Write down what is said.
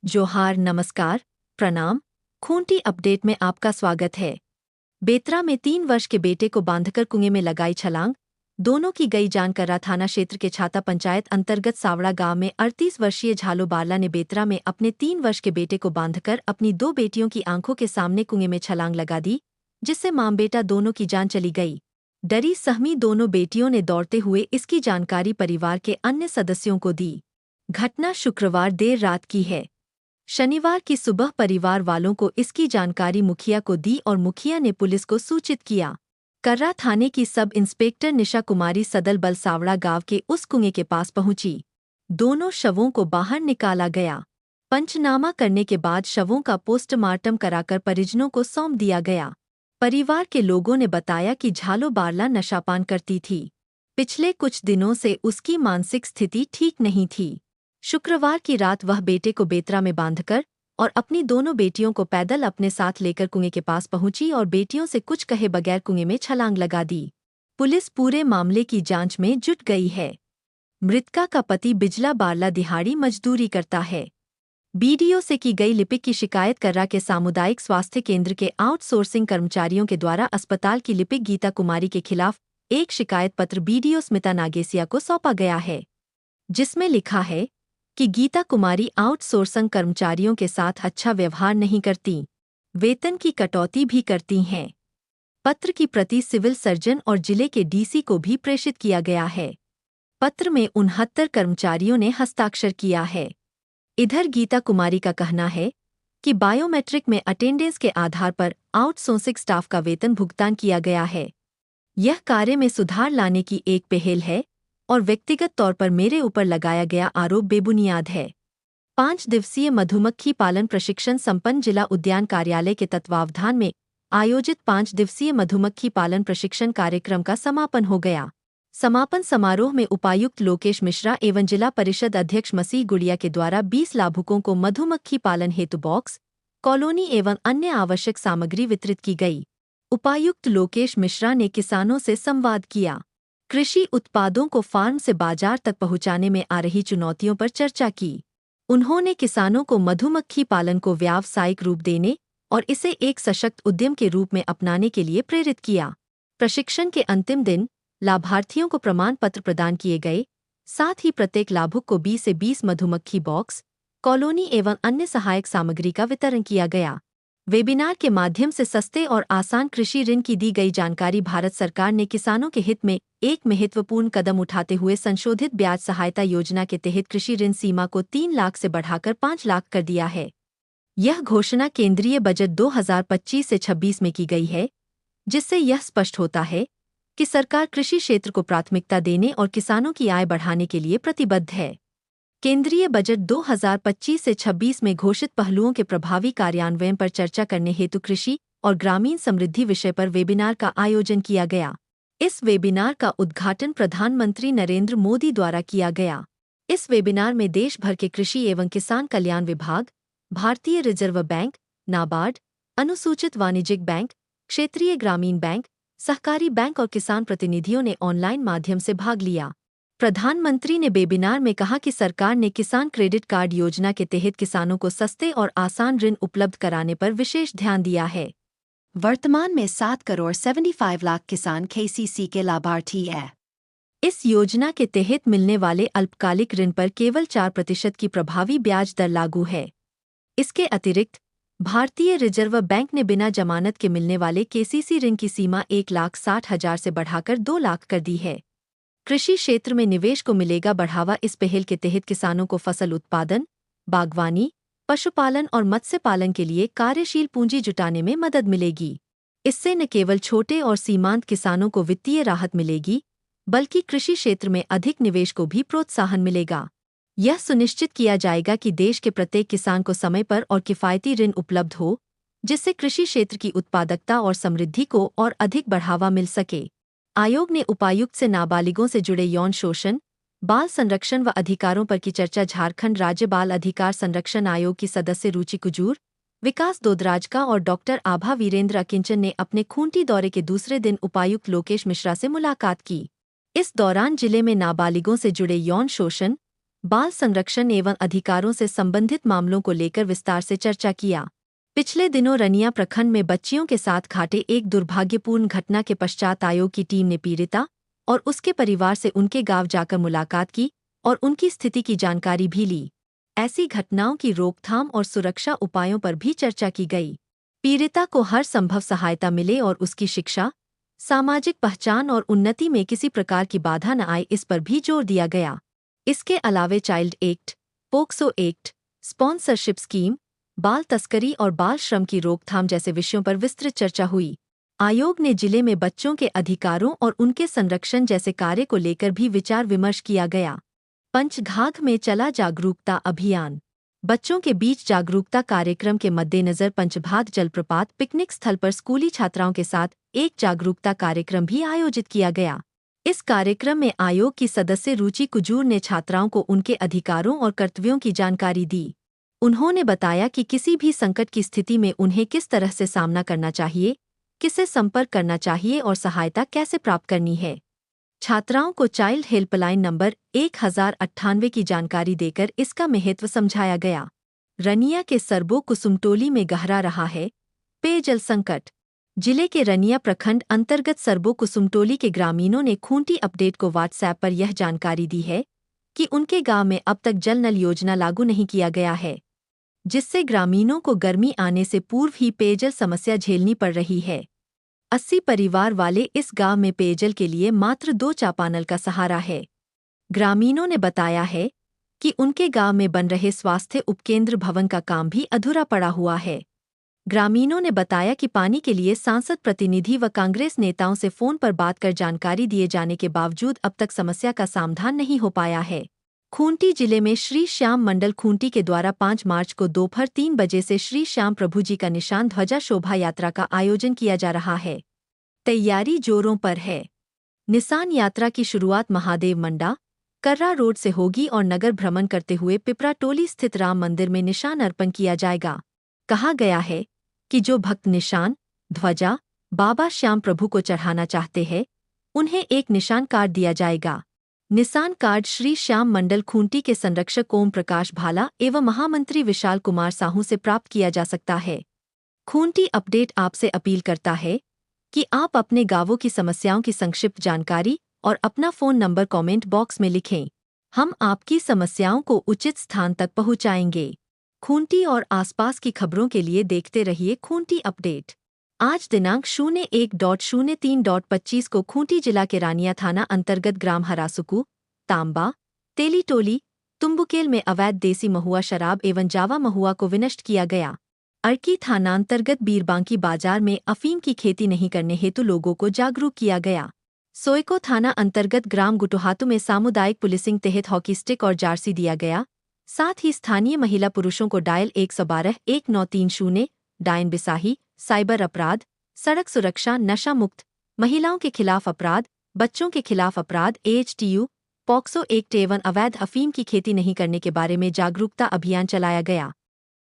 जोहार, नमस्कार, प्रणाम। खूंटी अपडेट में आपका स्वागत है। बेतरा में 3 वर्ष के बेटे को बांधकर कुएं में लगाई छलांग। दोनों की गई जान कर्रा थाना क्षेत्र के छाता पंचायत अंतर्गत सावड़ा गांव में 38 वर्षीय झालो बारला ने बेतरा में अपने 3 वर्ष के बेटे को बांधकर अपनी 2 बेटियों की आंखों के सामने कुएं में छलांग लगा दी, जिससे मां बेटा दोनों की जान चली गई। डरी सहमी दोनों बेटियों ने दौड़ते हुए इसकी जानकारी परिवार के अन्य सदस्यों को दी। घटना शुक्रवार देर रात की है। शनिवार की सुबह परिवार वालों को इसकी जानकारी मुखिया को दी और मुखिया ने पुलिस को सूचित किया। कर्रा थाने की सब इंस्पेक्टर निशा कुमारी सदल बल सावड़ा गांव के उस कुएं के पास पहुंची। दोनों शवों को बाहर निकाला गया। पंचनामा करने के बाद शवों का पोस्टमार्टम कराकर परिजनों को सौंप दिया गया। परिवार के लोगों ने बताया कि झालो बारला नशापान करती थी। पिछले कुछ दिनों से उसकी मानसिक स्थिति ठीक नहीं थी। शुक्रवार की रात वह बेटे को बेतरा में बांधकर और अपनी दोनों बेटियों को पैदल अपने साथ लेकर कुएं के पास पहुंची और बेटियों से कुछ कहे बगैर कुएं में छलांग लगा दी। पुलिस पूरे मामले की जांच में जुट गई है। मृतका का पति बिजला बारला दिहाड़ी मजदूरी करता है। बीडीओ से की गई लिपिक की शिकायत कर्रा के सामुदायिक स्वास्थ्य केंद्र के आउटसोर्सिंग कर्मचारियों के द्वारा अस्पताल की लिपिक गीता कुमारी के खिलाफ एक शिकायत पत्र बीडीओ स्मिता नागेसिया को सौंपा गया है, जिसमें लिखा है कि गीता कुमारी आउटसोर्सिंग कर्मचारियों के साथ अच्छा व्यवहार नहीं करती, वेतन की कटौती भी करती हैं। पत्र की प्रति सिविल सर्जन और जिले के डीसी को भी प्रेषित किया गया है। पत्र में 69 कर्मचारियों ने हस्ताक्षर किया है। इधर गीता कुमारी का कहना है कि बायोमेट्रिक में अटेंडेंस के आधार पर आउटसोर्सिंग स्टाफ का वेतन भुगतान किया गया है। यह कार्य में सुधार लाने की एक पहल है और व्यक्तिगत तौर पर मेरे ऊपर लगाया गया आरोप बेबुनियाद है। 5 दिवसीय मधुमक्खी पालन प्रशिक्षण संपन्न जिला उद्यान कार्यालय के तत्वावधान में आयोजित 5 दिवसीय मधुमक्खी पालन प्रशिक्षण कार्यक्रम का समापन हो गया। समापन समारोह में उपायुक्त लोकेश मिश्रा एवं जिला परिषद अध्यक्ष मसीह गुड़िया के द्वारा 20 लाभुकों को मधुमक्खी पालन हेतु बॉक्स, कॉलोनी एवं अन्य आवश्यक सामग्री वितरित की गई। उपायुक्त लोकेश मिश्रा ने किसानों से संवाद किया। कृषि उत्पादों को फार्म से बाजार तक पहुंचाने में आ रही चुनौतियों पर चर्चा की। उन्होंने किसानों को मधुमक्खी पालन को व्यावसायिक रूप देने और इसे एक सशक्त उद्यम के रूप में अपनाने के लिए प्रेरित किया। प्रशिक्षण के अंतिम दिन लाभार्थियों को प्रमाण पत्र प्रदान किए गए। साथ ही प्रत्येक लाभुक को 20 से 20 मधुमक्खी बॉक्स, कॉलोनी एवं अन्य सहायक सामग्री का वितरण किया गया। वेबिनार के माध्यम से सस्ते और आसान कृषि ऋण की दी गई जानकारी। भारत सरकार ने किसानों के हित में एक महत्वपूर्ण कदम उठाते हुए संशोधित ब्याज सहायता योजना के तहत कृषि ऋण सीमा को 3 लाख से बढ़ाकर 5 लाख कर दिया है। यह घोषणा केंद्रीय बजट 2025 से 26 में की गई है, जिससे यह स्पष्ट होता है कि सरकार कृषि क्षेत्र को प्राथमिकता देने और किसानों की आय बढ़ाने के लिए प्रतिबद्ध है। केंद्रीय बजट 2025 से 26 में घोषित पहलुओं के प्रभावी कार्यान्वयन पर चर्चा करने हेतु कृषि और ग्रामीण समृद्धि विषय पर वेबिनार का आयोजन किया गया। इस वेबिनार का उद्घाटन प्रधानमंत्री नरेंद्र मोदी द्वारा किया गया। इस वेबिनार में देश भर के कृषि एवं किसान कल्याण विभाग, भारतीय रिजर्व बैंक, नाबार्ड, अनुसूचित वाणिज्यिक बैंक, क्षेत्रीय ग्रामीण बैंक, सहकारी बैंक और किसान प्रतिनिधियों ने ऑनलाइन माध्यम से भाग लिया। प्रधानमंत्री ने वेबिनार में कहा कि सरकार ने किसान क्रेडिट कार्ड योजना के तहत किसानों को सस्ते और आसान ऋण उपलब्ध कराने पर विशेष ध्यान दिया है। वर्तमान में 7 करोड़ 75 लाख किसान केसीसी के लाभार्थी हैं। इस योजना के तहत मिलने वाले अल्पकालिक ऋण पर केवल 4% की प्रभावी ब्याज दर लागू है। इसके अतिरिक्त भारतीय रिजर्व बैंक ने बिना जमानत के मिलने वाले केसीसी ऋण की सीमा 1,60,000 से बढ़ाकर 2 लाख कर दी है। कृषि क्षेत्र में निवेश को मिलेगा बढ़ावा। इस पहल के तहत किसानों को फसल उत्पादन, बागवानी, पशुपालन और मत्स्य पालन के लिए कार्यशील पूंजी जुटाने में मदद मिलेगी। इससे न केवल छोटे और सीमांत किसानों को वित्तीय राहत मिलेगी, बल्कि कृषि क्षेत्र में अधिक निवेश को भी प्रोत्साहन मिलेगा। यह सुनिश्चित किया जाएगा कि देश के प्रत्येक किसान को समय पर और किफ़ायती ऋण उपलब्ध हो, जिससे कृषि क्षेत्र की उत्पादकता और समृद्धि को और अधिक बढ़ावा मिल सके। आयोग ने उपायुक्त से नाबालिगों से जुड़े यौन शोषण, बाल संरक्षण व अधिकारों पर की चर्चा। झारखंड राज्य बाल अधिकार संरक्षण आयोग की सदस्य रुचि कुजूर, विकास दोदराजका और डॉक्टर आभा वीरेंद्र अकिंचन ने अपने खूंटी दौरे के दूसरे दिन उपायुक्त लोकेश मिश्रा से मुलाकात की। इस दौरान जिले में नाबालिगों से जुड़े यौन शोषण, बाल संरक्षण एवं अधिकारों से संबंधित मामलों को लेकर विस्तार से चर्चा किया। पिछले दिनों रनिया प्रखंड में बच्चियों के साथ घाटे एक दुर्भाग्यपूर्ण घटना के पश्चात आयोग की टीम ने पीड़िता और उसके परिवार से उनके गांव जाकर मुलाकात की और उनकी स्थिति की जानकारी भी ली। ऐसी घटनाओं की रोकथाम और सुरक्षा उपायों पर भी चर्चा की गई। पीड़िता को हर संभव सहायता मिले और उसकी शिक्षा, सामाजिक पहचान और उन्नति में किसी प्रकार की बाधा न आए, इस पर भी जोर दिया गया। इसके अलावे child act, POCSO act, sponsorship scheme, बाल तस्करी और बाल श्रम की रोकथाम जैसे विषयों पर विस्तृत चर्चा हुई। आयोग ने जिले में बच्चों के अधिकारों और उनके संरक्षण जैसे कार्य को लेकर भी विचार विमर्श किया गया। पंचघाघ में चला जागरूकता अभियान। बच्चों के बीच जागरूकता कार्यक्रम के मद्देनजर पंचभाग जलप्रपात पिकनिक स्थल पर स्कूली छात्राओं के साथ एक जागरूकता कार्यक्रम भी आयोजित किया गया। इस कार्यक्रम में आयोग की सदस्य रुचि कुजूर ने छात्राओं को उनके अधिकारों और कर्तव्यों की जानकारी दी। उन्होंने बताया कि किसी भी संकट की स्थिति में उन्हें किस तरह से सामना करना चाहिए, किससे संपर्क करना चाहिए और सहायता कैसे प्राप्त करनी है। छात्राओं को चाइल्ड हेल्पलाइन नंबर 1098 की जानकारी देकर इसका महत्व समझाया गया। रनिया के सरबो कुसुमटोली में गहरा रहा है पेयजल संकट। जिले के रनिया प्रखंड अंतर्गत सरबो कुसुमटोली के ग्रामीणों ने खूंटी अपडेट को व्हाट्सएप पर यह जानकारी दी है कि उनके गांव में अब तक जल नल योजना लागू नहीं किया गया है, जिससे ग्रामीणों को गर्मी आने से पूर्व ही पेयजल समस्या झेलनी पड़ रही है। 80 परिवार वाले इस गांव में पेयजल के लिए मात्र 2 चापानल का सहारा है। ग्रामीणों ने बताया है कि उनके गांव में बन रहे स्वास्थ्य उपकेंद्र भवन का काम भी अधूरा पड़ा हुआ है। ग्रामीणों ने बताया कि पानी के लिए सांसद प्रतिनिधि व कांग्रेस नेताओं से फोन पर बात कर जानकारी दिए जाने के बावजूद अब तक समस्या का समाधान नहीं हो पाया है। खूंटी जिले में श्री श्याम मंडल खूंटी के द्वारा 5 मार्च को दोपहर 3 बजे से श्री श्याम प्रभु जी का निशान ध्वजा शोभा यात्रा का आयोजन किया जा रहा है। तैयारी जोरों पर है। निशान यात्रा की शुरुआत महादेव मंडा, कर्रा रोड से होगी और नगर भ्रमण करते हुए पिपरा टोली स्थित राम मंदिर में निशान अर्पण किया जाएगा। कहा गया है कि जो भक्त निशान, ध्वजा बाबा श्याम प्रभु को चढ़ाना चाहते हैं, उन्हें एक निशान कार्ड दिया जाएगा। निशान कार्ड श्री श्याम मंडल खूंटी के संरक्षक ओम प्रकाश भाला एवं महामंत्री विशाल कुमार साहू से प्राप्त किया जा सकता है। खूंटी अपडेट आपसे अपील करता है कि आप अपने गांवों की समस्याओं की संक्षिप्त जानकारी और अपना फ़ोन नंबर कमेंट बॉक्स में लिखें। हम आपकी समस्याओं को उचित स्थान तक पहुंचाएंगे। खूंटी और आसपास की खबरों के लिए देखते रहिए खूंटी अपडेट। आज दिनांक 01/03/25 को खूंटी जिला के रानिया थाना अंतर्गत ग्राम हरासुकु, तांबा, तेलीटोली, तुम्बुकेल में अवैध देसी महुआ शराब एवं जावा महुआ को विनष्ट किया गया। अर्की थानांतर्गत बीरबांकी बाजार में अफीम की खेती नहीं करने हेतु लोगों को जागरूक किया गया। सोयको थाना अंतर्गत ग्राम गुटुहातु में सामुदायिक पुलिसिंग तहत हॉकी स्टिक और जार्सी दिया गया। साथ ही स्थानीय महिला पुरुषों को डायल 112-1930, डायन बिसाही, साइबर अपराध, सड़क सुरक्षा, नशा मुक्त, महिलाओं के खिलाफ अपराध, बच्चों के खिलाफ अपराध, AHTU, पॉक्सो एक्ट एवं अवैध अफीम की खेती नहीं करने के बारे में जागरूकता अभियान चलाया गया।